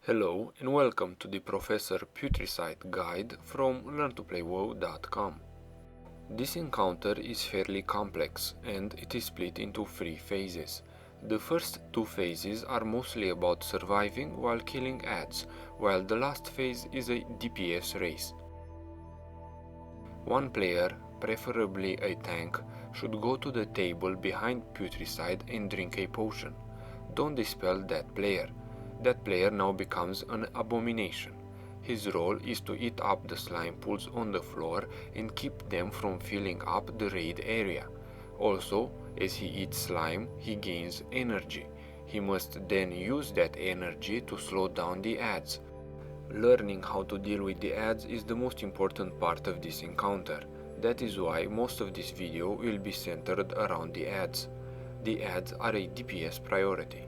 Hello and welcome to the Professor Putricide guide from learntoplaywo.com. This encounter is fairly complex and it is split into 3 phases. The first 2 phases are mostly about surviving while killing adds, while the last phase is a DPS race. One player, preferably a tank, should go to the table behind Putricide and drink a potion. Don't dispel that player. That player now becomes an abomination. His role is to eat up the slime pools on the floor and keep them from filling up the raid area. Also, as he eats slime, he gains energy. He must then use that energy to slow down the adds. Learning how to deal with the adds is the most important part of this encounter. That is why most of this video will be centered around the adds. The adds are a DPS priority.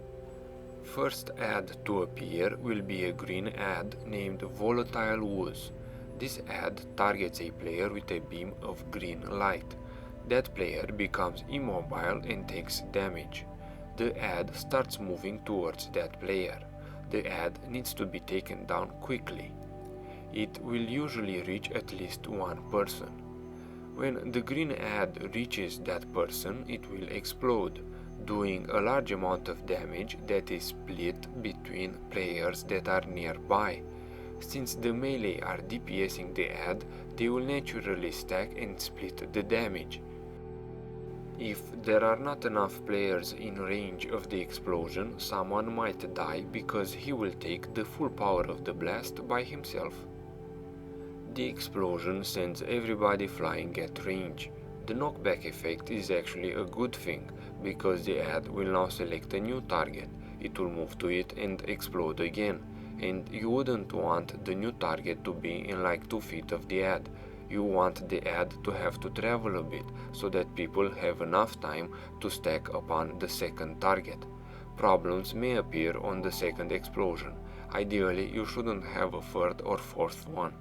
First add to appear will be a green add named Volatile Wars. This add targets a player with a beam of green light. That player becomes immobile and takes damage. The add starts moving towards that player. The add needs to be taken down quickly. It will usually reach at least one person. When the green add reaches that person, it will explode, doing a large amount of damage that is split between players that are nearby. Since the melee are DPSing the add, they will naturally stack and split the damage. If there are not enough players in range of the explosion, someone might die because he will take the full power of the blast by himself. The explosion sends everybody flying at range. The knockback effect is actually a good thing, because the add will now select a new target. It will move to it and explode again, and you wouldn't want the new target to be in like 2 feet of the add. You want the add to have to travel a bit, so that people have enough time to stack upon the second target. Problems may appear on the second explosion. Ideally, you shouldn't have a third or fourth one.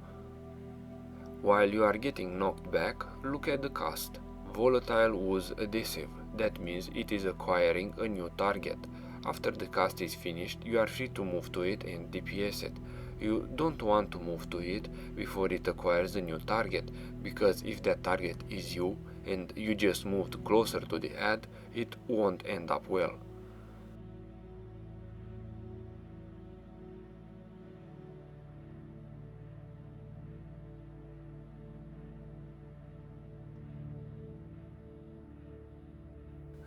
While you are getting knocked back, look at the cost. Volatile was adhesive. That means it is acquiring a new target. After the cast is finished, you are free to move to it and DPS it. You don't want to move to it before it acquires a new target, because if that target is you and you just moved closer to the add, it won't end up well.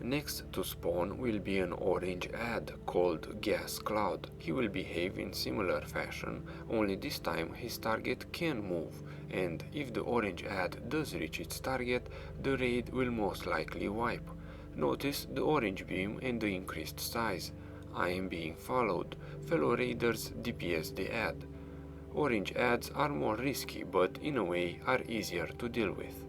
Next to spawn will be an orange add called Gascloud. He will behave in similar fashion, only this time his target can move, and if the orange add does reach its target, the raid will most likely wipe. Notice the orange beam and the increased size. I am being followed. Fellow raiders DPS the add. Orange adds are more risky, but in a way are easier to deal with.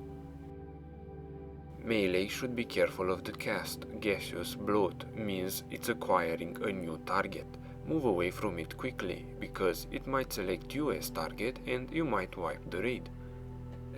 Melee should be careful of the cast. Gaseous bloat means it's acquiring a new target. Move away from it quickly, because it might select you as target and you might wipe the raid.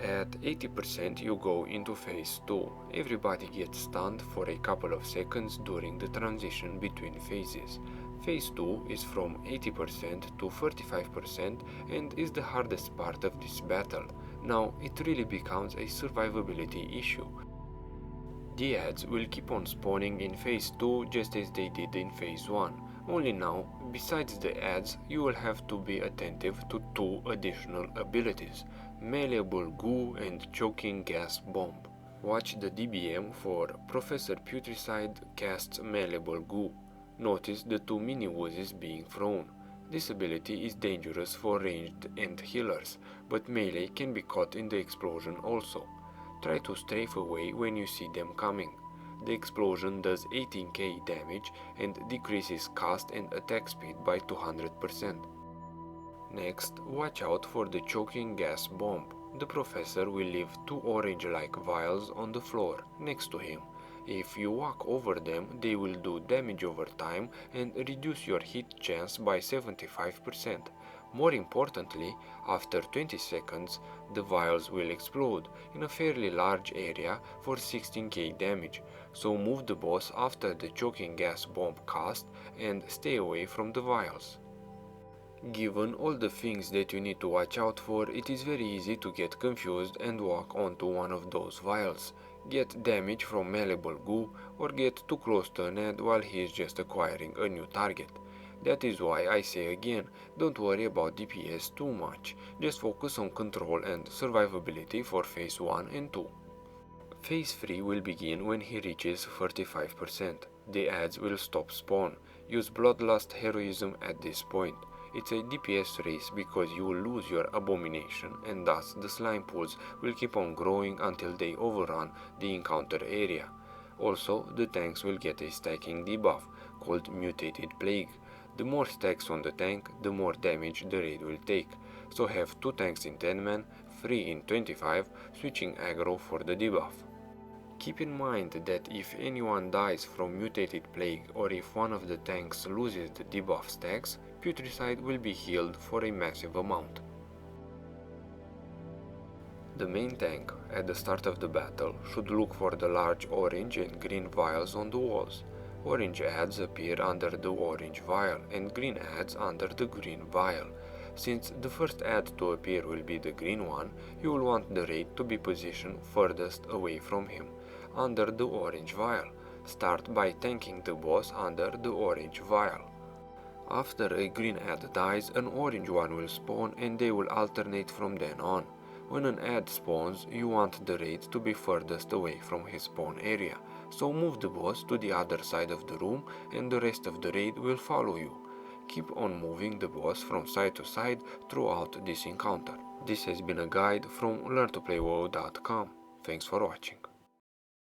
At 80% you go into phase 2. Everybody gets stunned for a couple of seconds during the transition between phases. Phase 2 is from 80% to 35% and is the hardest part of this battle. Now it really becomes a survivability issue. The adds will keep on spawning in phase 2 just as they did in phase 1. Only now, besides the adds, you will have to be attentive to 2 additional abilities, Malleable Goo and Choking Gas Bomb. Watch the DBM for Professor Putricide casts Malleable Goo. Notice the 2 mini woozes being thrown. This ability is dangerous for ranged and healers, but melee can be caught in the explosion also. Try to strafe away when you see them coming. The explosion does 18k damage and decreases cast and attack speed by 200%. Next, watch out for the Choking Gas Bomb. The professor will leave 2 orange-like vials on the floor next to him. If you walk over them, they will do damage over time and reduce your hit chance by 75%. More importantly, after 20 seconds, the vials will explode in a fairly large area for 16k damage, so move the boss after the Choking Gas Bomb cast and stay away from the vials. Given all the things that you need to watch out for, it is very easy to get confused and walk onto one of those vials, get damage from malleable goo, or get too close to an ad while he is just acquiring a new target. That is why I say again, don't worry about DPS too much, just focus on control and survivability for phase 1 and 2. Phase 3 will begin when he reaches 35%. The ads will stop spawn. Use Bloodlust Heroism at this point. It's a DPS race because you will lose your abomination and thus the slime pools will keep on growing until they overrun the encounter area. Also, the tanks will get a stacking debuff called Mutated Plague. The more stacks on the tank, the more damage the raid will take. So have 2 tanks in 10 man, 3 in 25, switching aggro for the debuff. Keep in mind that if anyone dies from Mutated Plague or if one of the tanks loses the debuff stacks, Putricide will be healed for a massive amount. The main tank, at the start of the battle, should look for the large orange and green vials on the walls. Orange ads appear under the orange vial and green ads under the green vial. Since the first ad to appear will be the green one, you will want the raid to be positioned furthest away from him, under the orange vial. Start by tanking the boss under the orange vial. After a green ad dies, an orange one will spawn and they will alternate from then on. When an ad spawns, you want the raid to be furthest away from his spawn area, so move the boss to the other side of the room and the rest of the raid will follow you. Keep on moving the boss from side to side throughout this encounter. This has been a guide from learntoplaywao.com. Thanks for watching.